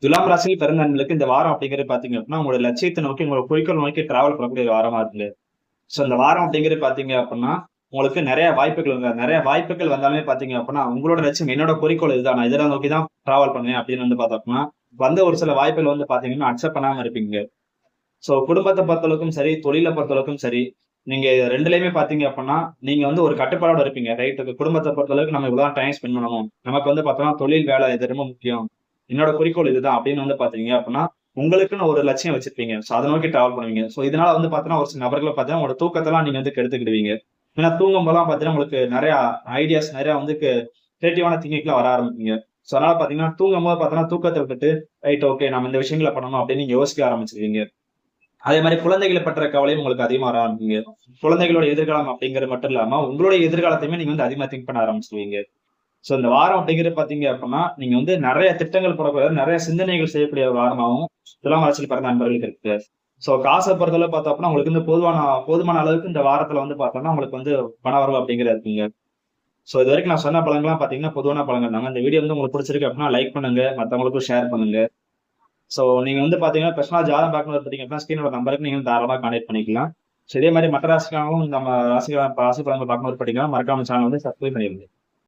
துலாம் ராசியில் பிறந்த நண்பர்களுக்கு இந்த வாரம் அப்படிங்கிறது பாத்தீங்க அப்படின்னா உங்களோட லட்சியத்தை நோக்கி உங்களோட குறிக்கோள் நோக்கி டிராவல் பண்ணக்கூடிய வாரமா இருக்குங்க. சோ இந்த வாரம் அப்படிங்கிறது பாத்தீங்க அப்படின்னா உங்களுக்கு நிறைய வாய்ப்புகள் நிறைய வாய்ப்புகள் வந்தாலுமே பாத்தீங்க அப்படின்னா உங்களோட லட்சியம் என்னோட குறிக்கோள் இதுதான், நான் இதெல்லாம் நோக்கி தான் டிராவல் பண்ணுவேன் அப்படின்னு வந்து பார்த்தோம்னா வந்த ஒரு சில வாய்ப்புகள் வந்து பாத்தீங்கன்னா அக்செப்ட் பண்ணாம இருப்பீங்க. சோ குடும்பத்தை பொறுத்தளவுக்கும் சரி, தொழிலை பொறுத்தளவுக்கும் சரி, நீங்க ரெண்டுலயுமே பாத்தீங்க அப்படின்னா நீங்க வந்து ஒரு கட்டுப்பாடோட இருப்பீங்க. ரைட், குடும்பத்தை பொறுத்தளவுக்கு நம்ம இவ்வளவு டைம் ஸ்பெண்ட் பண்ணணும், நமக்கு வந்து பார்த்தோம்னா தொழில் வேலை இது ரொம்ப முக்கியம், என்னோட குறிக்கோள் இதுதான் அப்படின்னு வந்து பாத்தீங்க அப்படின்னா உங்களுக்குன்னு ஒரு லட்சியம் வச்சிருப்பீங்க. சோ அதை நோக்கி டிராவல் பண்ணுவீங்க. சோ இதனால வந்து பாத்தீங்கன்னா ஒரு சில நபர்களை பார்த்தீங்கன்னா உங்களோட தூக்கத்தெல்லாம் நீங்க வந்து கெடுத்துக்கிடுவீங்க. ஏன்னா தூங்கும் போதெல்லாம் பாத்தீங்கன்னா உங்களுக்கு நிறைய ஐடியாஸ் நிறைய வந்து கிரியேட்டிவான திங்கிங்லாம் வர ஆரம்பிப்பீங்க. சோ அதனால பாத்தீங்கன்னா தூங்கும் போது பாத்தீங்கன்னா தூக்கத்தை விட்டுட்டு ரைட் ஓகே நம்ம இந்த விஷயங்களை பண்ணணும் அப்படின்னு நீங்க யோசிக்க ஆரம்பிச்சிருவீங்க. அதே மாதிரி குழந்தைகளை பற்ற கவலையும் உங்களுக்கு அதிகமா வர ஆரம்பிங்க. குழந்தைகளோட எதிர்காலம் அப்படிங்கிறது மட்டும் இல்லாம உங்களுடைய எதிர்காலத்தையுமே நீங்க வந்து அதிகமா திங்க் பண்ண ஆரம்பிச்சிருவீங்க. சோ இந்த வாரம் அப்படிங்கிறது பாத்தீங்க அப்படின்னா நீங்க வந்து நிறைய திட்டங்கள் போடக்கூடாது, நிறைய சிந்தனைகள் செய்யக்கூடிய ஒரு வாரமாகவும் துலாம் ராசியில் பிறந்த நண்பர்களுக்கு இருக்கு. சோ காசை பொறுத்தளவு பார்த்தோம் அப்படின்னா உங்களுக்கு வந்து போதுமான அளவுக்கு இந்த வாரத்துல வந்து பார்த்தோம்னா உங்களுக்கு வந்து பண வரவு அப்படிங்கிறது இருக்குங்க. சோ இது வரைக்கும் நான் சொன்ன பழங்கள்லாம் பாத்தீங்கன்னா பொதுவான பழங்கள் தாங்க. இந்த வீடியோ வந்து உங்களுக்கு பிடிச்சிருக்கு அப்படின்னா லைக் பண்ணுங்க, மத்தவங்களுக்கும் ஷேர் பண்ணுங்க. சோ நீங்க வந்து பாத்தீங்கன்னா பெர்சனலா ஜாதகம் பார்க்கணும் பார்த்தீங்க அப்படின்னா ஸ்கிரீனோட நம்பருக்கு நீங்க தாராளமா கான்டாக்ட் பண்ணிக்கலாம். சோ இதே மாதிரி மற்ற ராசிக்காகவும் நம்ம ராசி பலன்கள் பார்க்கணும் பார்த்தீங்கன்னா மறக்காம சேனல் வந்து சப்ஸ்கிரைப் பண்ணிருங்க.